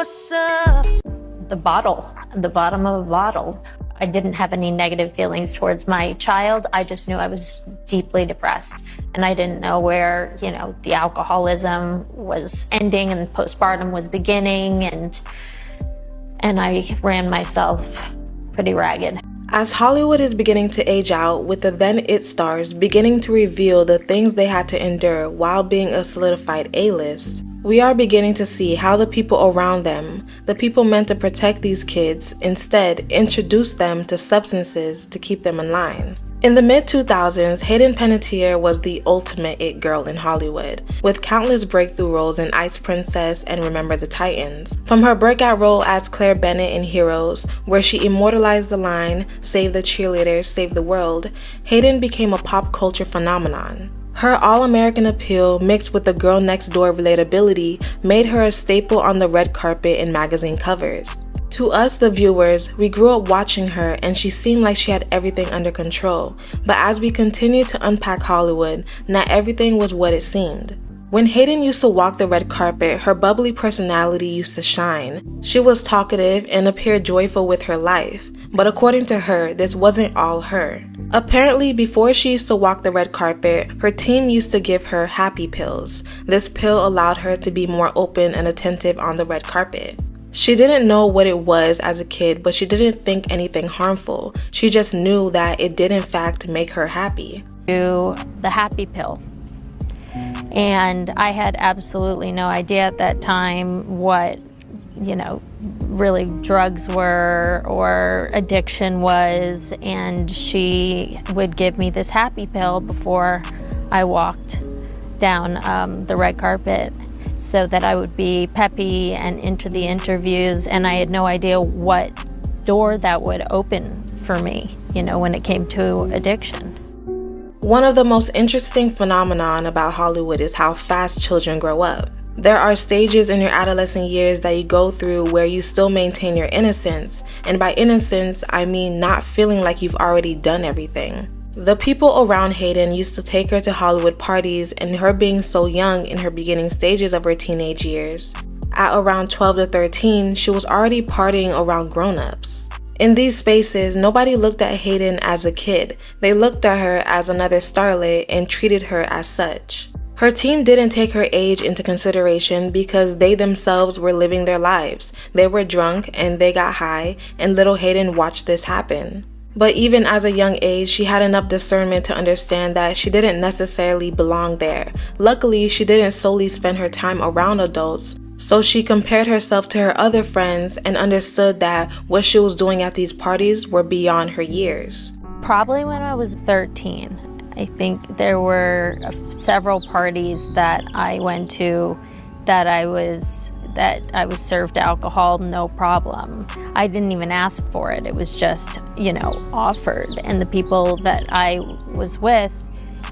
what's up? The bottom of a bottle. I didn't have any negative feelings towards my child. I just knew I was deeply depressed, and I didn't know where, the alcoholism was ending and postpartum was beginning, and I ran myself pretty ragged. As Hollywood is beginning to age out, with the then IT stars beginning to reveal the things they had to endure while being a solidified A-list, we are beginning to see how the people around them, the people meant to protect these kids, instead introduce them to substances to keep them in line. In the mid-2000s, Hayden Panettiere was the ultimate it girl in Hollywood, with countless breakthrough roles in Ice Princess and Remember the Titans. From her breakout role as Claire Bennett in Heroes, where she immortalized the line, "Save the cheerleaders, save the world," Hayden became a pop culture phenomenon. Her all-American appeal mixed with the girl next door relatability made her a staple on the red carpet and magazine covers. To us, the viewers, we grew up watching her and she seemed like she had everything under control, but as we continued to unpack Hollywood, not everything was what it seemed. When Hayden used to walk the red carpet, her bubbly personality used to shine. She was talkative and appeared joyful with her life, but according to her, this wasn't all her. Apparently, before she used to walk the red carpet, her team used to give her happy pills. This pill allowed her to be more open and attentive on the red carpet. She didn't know what it was as a kid, but she didn't think anything harmful. She just knew that it did in fact make her happy. The happy pill. And I had absolutely no idea at that time what, really drugs were or addiction was, and she would give me this happy pill before I walked down the red carpet so that I would be peppy and into the interviews, and I had no idea what door that would open for me, when it came to addiction. One of the most interesting phenomenon about Hollywood is how fast children grow up. There are stages in your adolescent years that you go through where you still maintain your innocence, and by innocence, I mean not feeling like you've already done everything. The people around Hayden used to take her to Hollywood parties, and her being so young in her beginning stages of her teenage years, at around 12 to 13, she was already partying around grown-ups. In these spaces, nobody looked at Hayden as a kid. They looked at her as another starlet and treated her as such. Her team didn't take her age into consideration because they themselves were living their lives. They were drunk and they got high, and little Hayden watched this happen. But even as a young age, she had enough discernment to understand that she didn't necessarily belong there. Luckily, she didn't solely spend her time around adults, so she compared herself to her other friends and understood that what she was doing at these parties were beyond her years. Probably when I was 13. I think there were several parties that I went to that I was served alcohol, no problem. I didn't even ask for it. It was just, offered. And the people that I was with,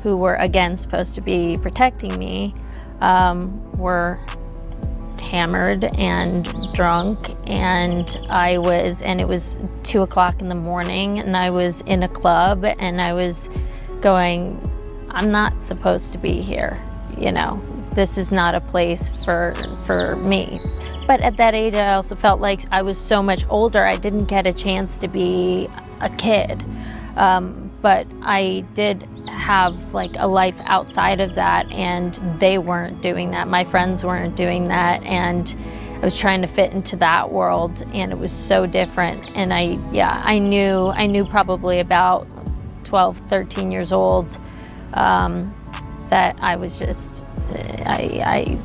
who were again supposed to be protecting me, were hammered and drunk, and it was 2 o'clock in the morning, and I was in a club, and I was going, I'm not supposed to be here, this is not a place for me. But at that age, I also felt like I was so much older, I didn't get a chance to be a kid. But I did have a life outside of that, and they weren't doing that. My friends weren't doing that, and I was trying to fit into that world, and it was so different. And I knew probably about 12, 13 years old that I was just,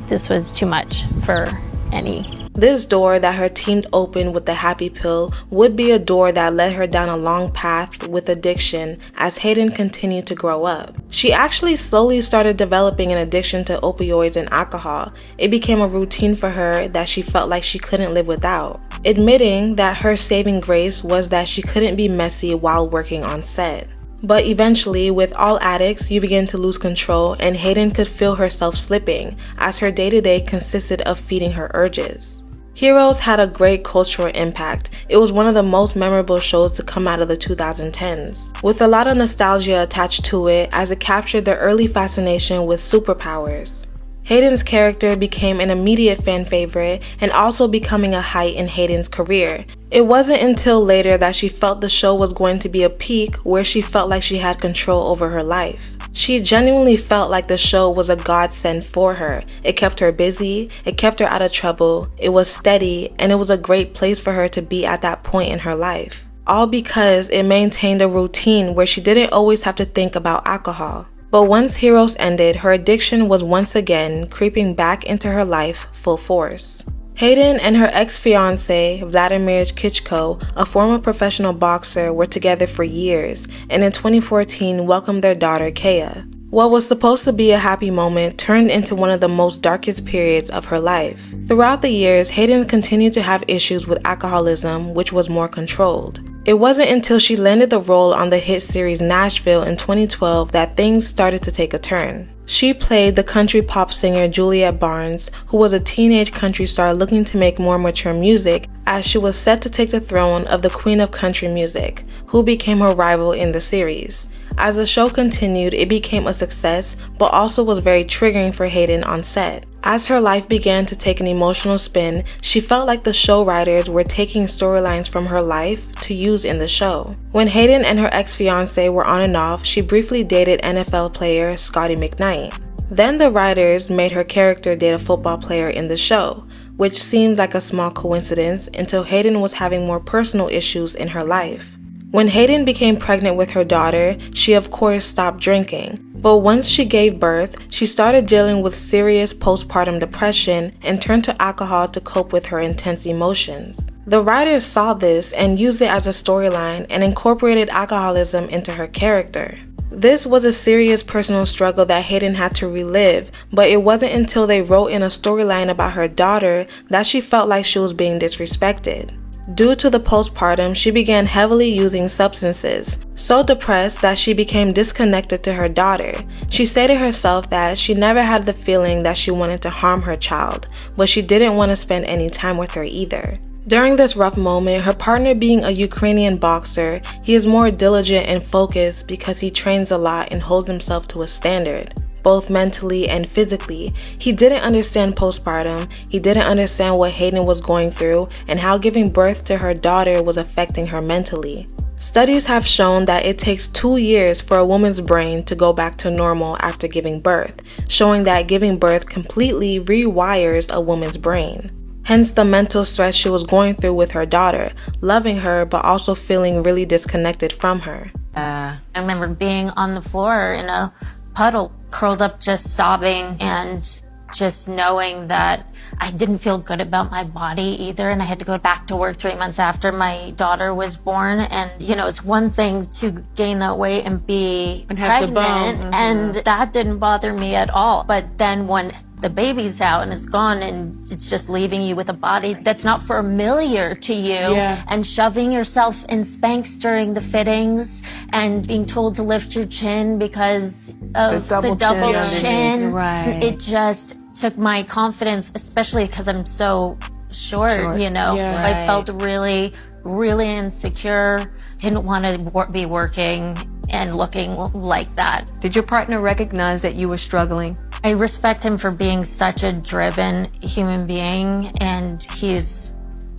this was too much for any. This door that her team opened with the happy pill would be a door that led her down a long path with addiction as Hayden continued to grow up. She actually slowly started developing an addiction to opioids and alcohol. It became a routine for her that she felt like she couldn't live without, admitting that her saving grace was that she couldn't be messy while working on set. But eventually, with all addicts, you begin to lose control, and Hayden could feel herself slipping as her day-to-day consisted of feeding her urges. Heroes had a great cultural impact. It was one of the most memorable shows to come out of the 2010s, with a lot of nostalgia attached to it as it captured the early fascination with superpowers. Hayden's character became an immediate fan favorite and also becoming a height in Hayden's career. It wasn't until later that she felt the show was going to be a peak where she felt like she had control over her life. She genuinely felt like the show was a godsend for her. It kept her busy, it kept her out of trouble, it was steady, and it was a great place for her to be at that point in her life. All because it maintained a routine where she didn't always have to think about alcohol. But once Heroes ended, her addiction was once again creeping back into her life full force. Hayden and her ex-fiancé, Vladimir Klitschko, a former professional boxer, were together for years, and in 2014 welcomed their daughter, Kaya. What was supposed to be a happy moment turned into one of the most darkest periods of her life. Throughout the years, Hayden continued to have issues with alcoholism, which was more controlled. It wasn't until she landed the role on the hit series Nashville in 2012 that things started to take a turn. She played the country pop singer Juliet Barnes, who was a teenage country star looking to make more mature music, as she was set to take the throne of the Queen of Country Music, who became her rival in the series. As the show continued, it became a success, but also was very triggering for Hayden on set. As her life began to take an emotional spin, she felt like the show writers were taking storylines from her life to use in the show. When Hayden and her ex-fiancé were on and off, she briefly dated NFL player Scotty McKnight. Then the writers made her character date a football player in the show, which seemed like a small coincidence until Hayden was having more personal issues in her life. When Hayden became pregnant with her daughter, she of course stopped drinking. But once she gave birth, she started dealing with serious postpartum depression and turned to alcohol to cope with her intense emotions. The writers saw this and used it as a storyline and incorporated alcoholism into her character. This was a serious personal struggle that Hayden had to relive, but it wasn't until they wrote in a storyline about her daughter that she felt like she was being disrespected. Due to the postpartum, she began heavily using substances, so depressed that she became disconnected to her daughter. She said to herself that she never had the feeling that she wanted to harm her child, but she didn't want to spend any time with her either. During this rough moment, her partner being a Ukrainian boxer, he is more diligent and focused because he trains a lot and holds himself to a standard, both mentally and physically. He didn't understand postpartum, he didn't understand what Hayden was going through and how giving birth to her daughter was affecting her mentally. Studies have shown that it takes 2 years for a woman's brain to go back to normal after giving birth, showing that giving birth completely rewires a woman's brain. Hence the mental stress she was going through with her daughter, loving her but also feeling really disconnected from her. I remember being on the floor in a puddle, curled up just sobbing and just knowing that I didn't feel good about my body either, and I had to go back to work 3 months after my daughter was born. And you know, it's one thing to gain that weight and be pregnant, and that didn't bother me at all. But then when the baby's out and it's gone and it's just leaving you with a body that's not familiar to you, and shoving yourself in Spanx during the fittings and being told to lift your chin because of the double chin. It just took my confidence, especially because I'm so short, you know. I felt really, really insecure, didn't want to be working and looking like that. Did your partner recognize that you were struggling? I respect him for being such a driven human being, and he's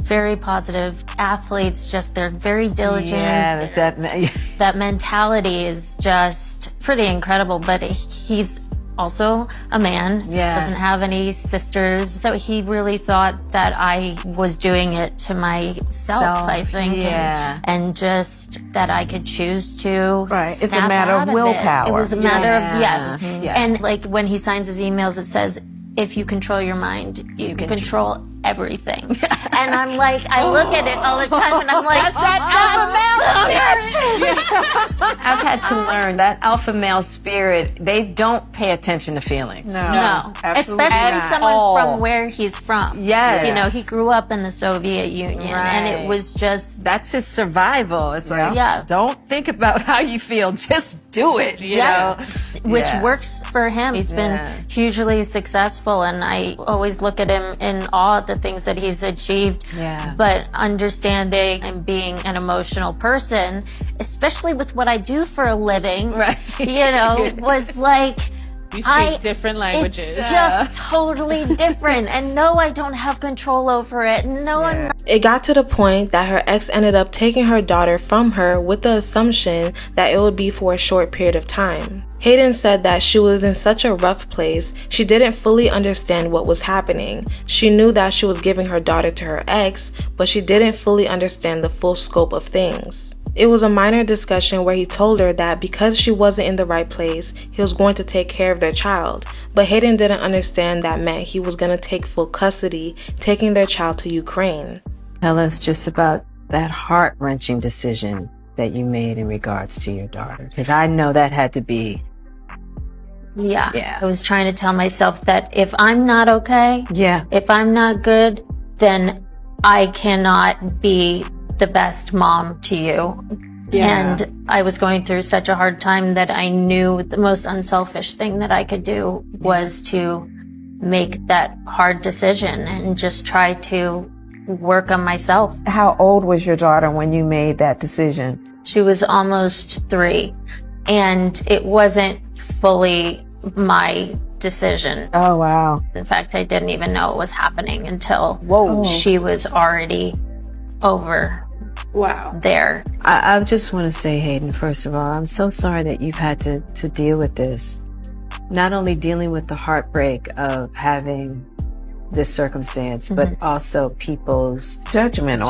very positive. Athletes, just they're very diligent. Yeah, that's that. That mentality is just pretty incredible, but he's also a man, doesn't have any sisters, so he really thought that I was doing it to myself, I think, and just that I could choose to It's a matter of willpower. It was a matter of, and like when he signs his emails, it says, if you control your mind, you can control everything. And I'm like, I look at it all the time and I'm like, that's I've had to learn that alpha male spirit, they don't pay attention to feelings. No. Especially someone from where he's from. Yes. You know, he grew up in the Soviet Union, and it was just... That's his survival. It's like, don't think about how you feel, just do it, you know? Which works for him. He's been hugely successful, and I always look at him in awe at the things that he's achieved. But understanding and being an emotional person, especially with what I do for a living, you know, was like, You speak different languages. It's just totally different. And no, I don't have control over it. No, I'm not. It got to the point that her ex ended up taking her daughter from her with the assumption that it would be for a short period of time. Hayden said that she was in such a rough place, she didn't fully understand what was happening. She knew that she was giving her daughter to her ex, but she didn't fully understand the full scope of things. It was a minor discussion where he told her that because she wasn't in the right place, he was going to take care of their child. But Hayden didn't understand that meant he was going to take full custody, taking their child to Ukraine. Tell us just about that heart-wrenching decision that you made in regards to your daughter. Because I know that had to be... Yeah. I was trying to tell myself that if I'm not okay, Yeah. if I'm not good, then I cannot be the best mom to you. Yeah. And I was going through such a hard time that I knew the most unselfish thing that I could do was to make that hard decision and just try to work on myself. How old was your daughter when you made that decision? She was almost 3, and it wasn't fully my decision. Oh, wow. In fact, I didn't even know it was happening until Whoa. she was already over there. I just want to say, Hayden, first of all, I'm so sorry that you've had to deal with this. Not only dealing with the heartbreak of having this circumstance, but also people's judgment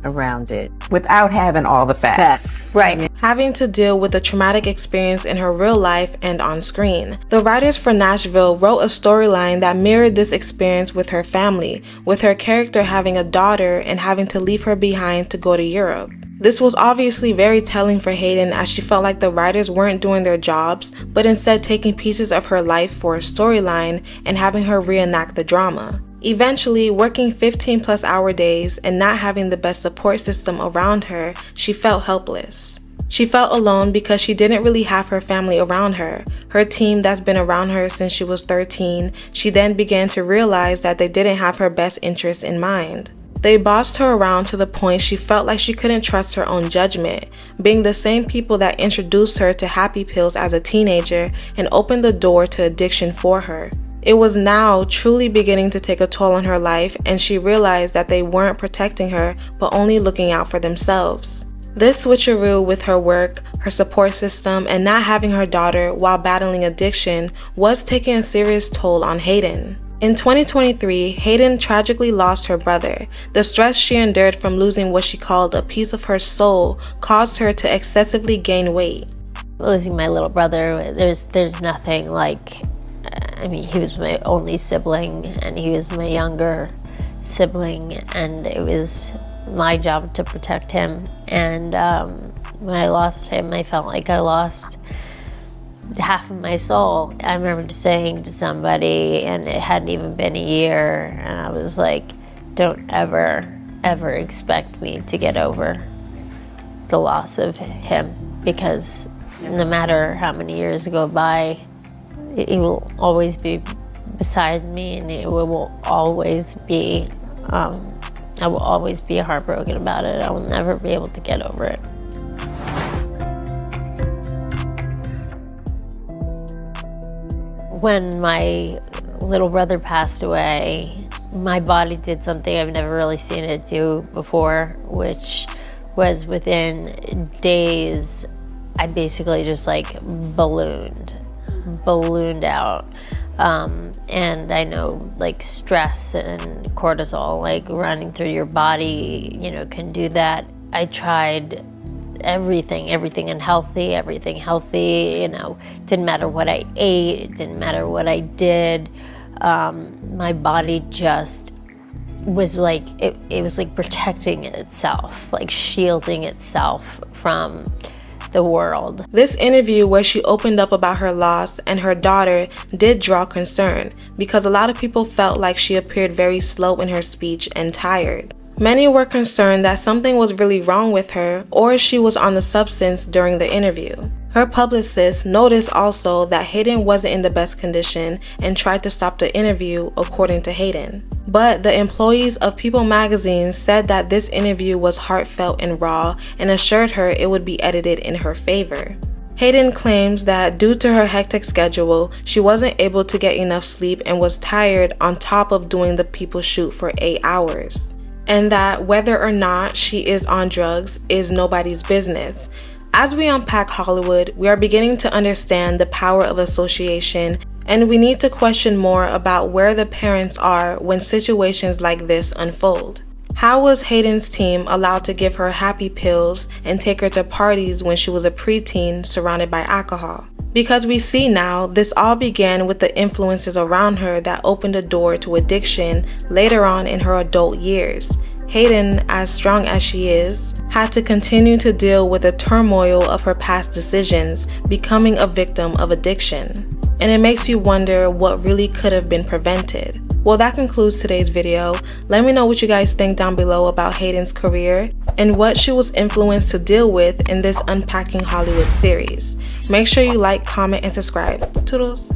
around it without having all the facts. Right. Having to deal with a traumatic experience in her real life and on screen. The writers for Nashville wrote a storyline that mirrored this experience with her family, with her character having a daughter and having to leave her behind to go to Europe. This was obviously very telling for Hayden, as she felt like the writers weren't doing their jobs, but instead taking pieces of her life for a storyline and having her reenact the drama. Eventually, working 15+ hour days and not having the best support system around her, she felt helpless. She felt alone because she didn't really have her family around her. Her team that's been around her since she was 13, she then began to realize that they didn't have her best interests in mind. They bossed her around to the point she felt like she couldn't trust her own judgment, being the same people that introduced her to happy pills as a teenager and opened the door to addiction for her. It was now truly beginning to take a toll on her life, and she realized that they weren't protecting her but only looking out for themselves. This switcheroo with her work, her support system, and not having her daughter while battling addiction was taking a serious toll on Hayden. In 2023, Hayden tragically lost her brother. The stress she endured from losing what she called a piece of her soul caused her to excessively gain weight. Losing my little brother, there's nothing like, I mean, he was my only sibling and he was my younger sibling, and it was my job to protect him. And when I lost him, I felt like I lost half of my soul. I remember just saying to somebody, and it hadn't even been a year, and I was like, don't ever expect me to get over the loss of him, because no matter how many years go by, he will always be beside me, and it will always be, I will always be heartbroken about it. I will never be able to get over it. When my little brother passed away, my body did something I've never really seen it do before, which was within days, I basically just like ballooned out. And I know like stress and cortisol, like running through your body, you know, can do that. I tried everything healthy, you know, didn't matter what I ate, it didn't matter what I did. My body just was like, it was like protecting itself, like shielding itself from the world. This interview where she opened up about her loss and her daughter did draw concern, because a lot of people felt like she appeared very slow in her speech and tired. Many were concerned that something was really wrong with her, or she was on the substance during the interview. Her publicist noticed also that Hayden wasn't in the best condition and tried to stop the interview, according to Hayden. But the employees of People magazine said that this interview was heartfelt and raw, and assured her it would be edited in her favor. Hayden claims that due to her hectic schedule, she wasn't able to get enough sleep and was tired on top of doing the people shoot for 8 hours. And that whether or not she is on drugs is nobody's business. As we unpack Hollywood, we are beginning to understand the power of association, and we need to question more about where the parents are when situations like this unfold. How was Hayden's team allowed to give her happy pills and take her to parties when she was a preteen surrounded by alcohol? Because we see now, this all began with the influences around her that opened a door to addiction later on in her adult years. Hayden, as strong as she is, had to continue to deal with the turmoil of her past decisions, becoming a victim of addiction. And it makes you wonder what really could have been prevented. Well, that concludes today's video. Let me know what you guys think down below about Hayden's career and what she was influenced to deal with in this Unpacking Hollywood series. Make sure you like, comment, and subscribe. Toodles!